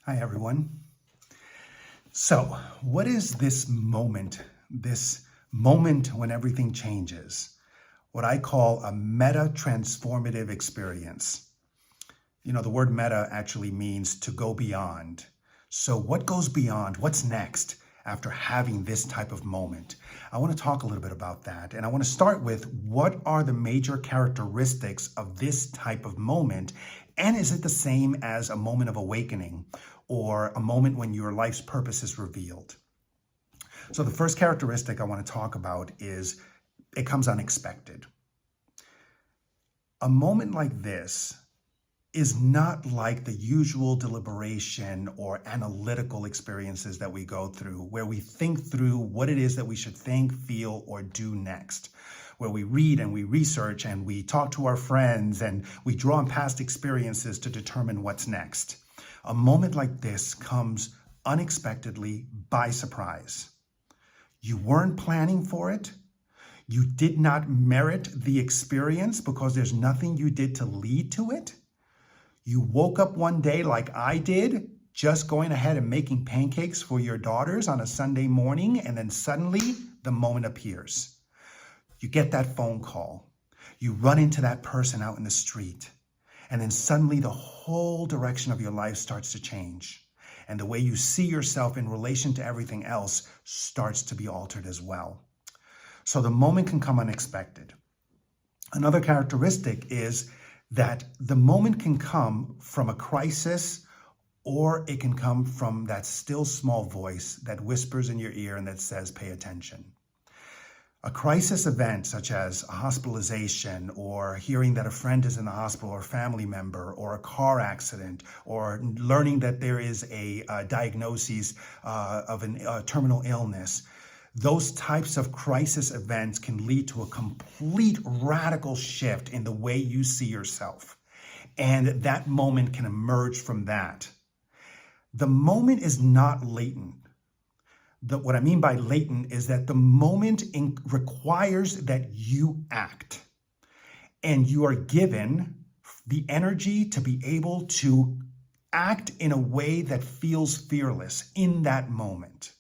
Hi, everyone. So, what is this moment when everything changes? What I call a meta transformative experience. The word meta actually means to go beyond. So, what goes beyond? What's next after having this type of moment? I want to talk a little bit about that. And I want to start with what are the major characteristics of this type of moment? And is it the same as a moment of awakening or a moment when your life's purpose is revealed? So, the first characteristic I want to talk about is it comes unexpected. A moment like this is not like the usual deliberation or analytical experiences that we go through, where we think through what it is that we should think, feel, or do next, where we read and we research and we talk to our friends and we draw on past experiences to determine what's next. A moment like this comes unexpectedly by surprise. You weren't planning for it. You did not merit the experience because there's nothing you did to lead to it. You woke up one day like I did, just going ahead and making pancakes for your daughters on a Sunday morning, and then suddenly the moment appears. You get that phone call. You run into that person out in the street, and then suddenly the whole direction of your life starts to change. And the way you see yourself in relation to everything else starts to be altered as well. So the moment can come unexpected. Another characteristic is that the moment can come from a crisis, or it can come from that still small voice that whispers in your ear and that says, pay attention. A crisis event such as a hospitalization, or hearing that a friend is in the hospital, or a family member, or a car accident, or learning that there is a diagnosis of a terminal illness. Those types of crisis events can lead to a complete radical shift in the way you see yourself. And that moment can emerge from that. The moment is not latent. What I mean by latent is that the moment requires that you act. And you are given the energy to be able to act in a way that feels fearless in that moment.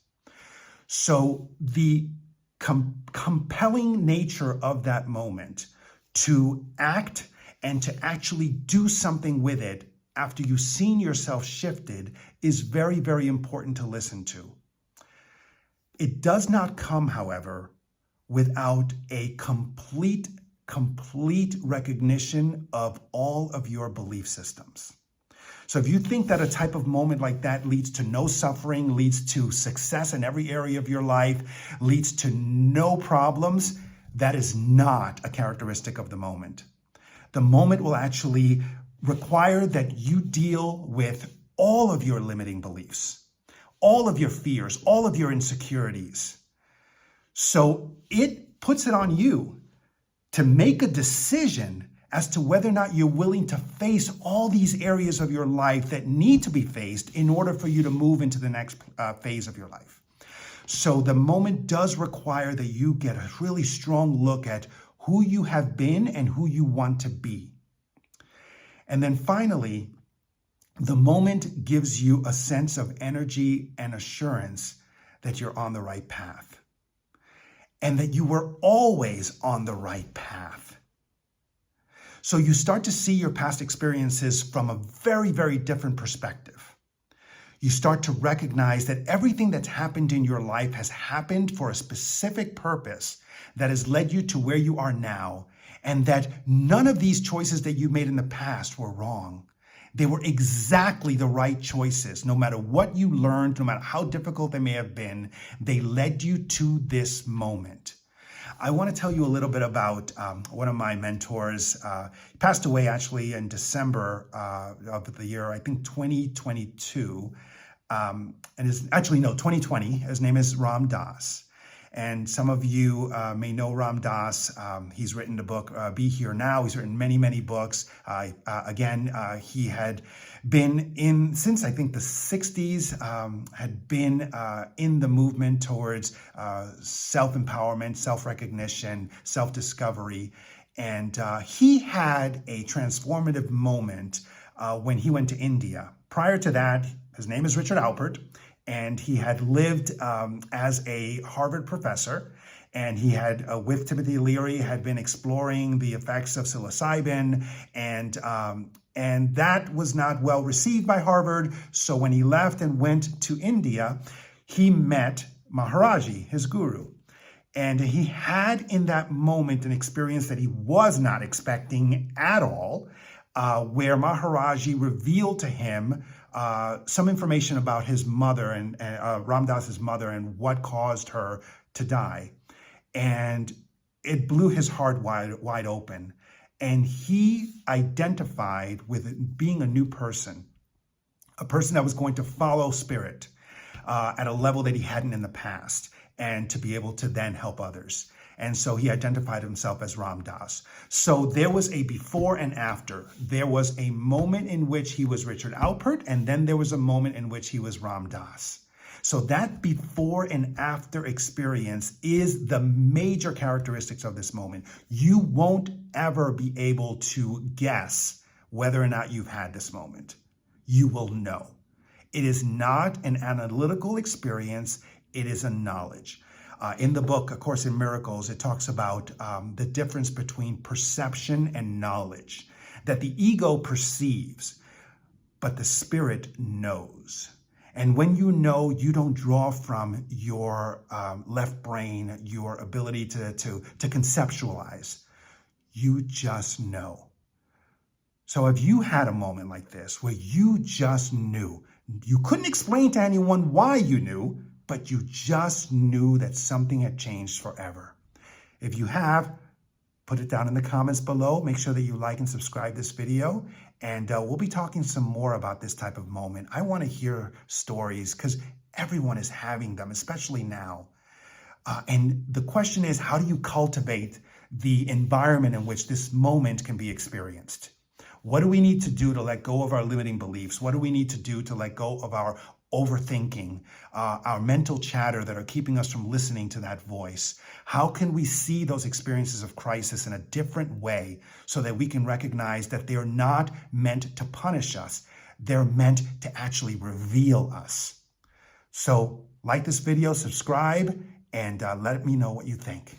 So the compelling nature of that moment to act and to actually do something with it after you've seen yourself shifted is very, very important to listen to. It does not come, however, without a complete recognition of all of your belief systems. So if you think that a type of moment like that leads to no suffering, leads to success in every area of your life, leads to no problems, that is not a characteristic of the moment. The moment will actually require that you deal with all of your limiting beliefs, all of your fears, all of your insecurities. So it puts it on you to make a decision as to whether or not you're willing to face all these areas of your life that need to be faced in order for you to move into the next phase of your life. So the moment does require that you get a really strong look at who you have been and who you want to be. And then finally, the moment gives you a sense of energy and assurance that you're on the right path and that you were always on the right path. So you start to see your past experiences from a very, very different perspective. You start to recognize that everything that's happened in your life has happened for a specific purpose that has led you to where you are now, and that none of these choices that you made in the past were wrong. They were exactly the right choices. No matter what you learned, no matter how difficult they may have been, they led you to this moment. I want to tell you a little bit about one of my mentors. He passed away actually in December of the year, I think 2022. 2020. His name is Ram Dass. And some of you may know Ram Dass. He's written the book, Be Here Now. He's written many, many books. He had been in, since I think the 60s, had been in the movement towards self-empowerment, self-recognition, self-discovery. And he had a transformative moment when he went to India. Prior to that, His name is Richard Alpert, and he had lived as a Harvard professor. And he had, with Timothy Leary, had been exploring the effects of psilocybin, and that was not well received by Harvard. So when he left and went to India, he met Maharaji, his guru. And he had in that moment an experience that he was not expecting at all, where Maharaji revealed to him some information about his mother and Ram Dass's mother and what caused her to die. And it blew his heart wide open. And he identified with being a new person, a person that was going to follow spirit at a level that he hadn't in the past, and to be able to then help others. And so he identified himself as Ram Dass. So there was a before and after. There was a moment in which he was Richard Alpert, and then there was a moment in which he was Ram Dass. So that before and after experience is the major characteristics of this moment. You won't ever be able to guess whether or not you've had this moment. You will know. It is not an analytical experience. It is a knowledge. In the book, A Course in Miracles, it talks about the difference between perception and knowledge, that the ego perceives, but the spirit knows. And when you know, you don't draw from your left brain, your ability to conceptualize. You just know. So if you had a moment like this where you just knew, you couldn't explain to anyone why you knew, but you just knew that something had changed forever. If you have, put it down in the comments below. Make sure that you like and subscribe this video. And we'll be talking some more about this type of moment. I want to hear stories because everyone is having them, especially now. And the question is, how do you cultivate the environment in which this moment can be experienced? What do we need to do to let go of our limiting beliefs? What do we need to do to let go of our overthinking, our mental chatter that are keeping us from listening to that voice? How can we see those experiences of crisis in a different way so that we can recognize that they're not meant to punish us? They're meant to actually reveal us. So like this video, subscribe, and let me know what you think.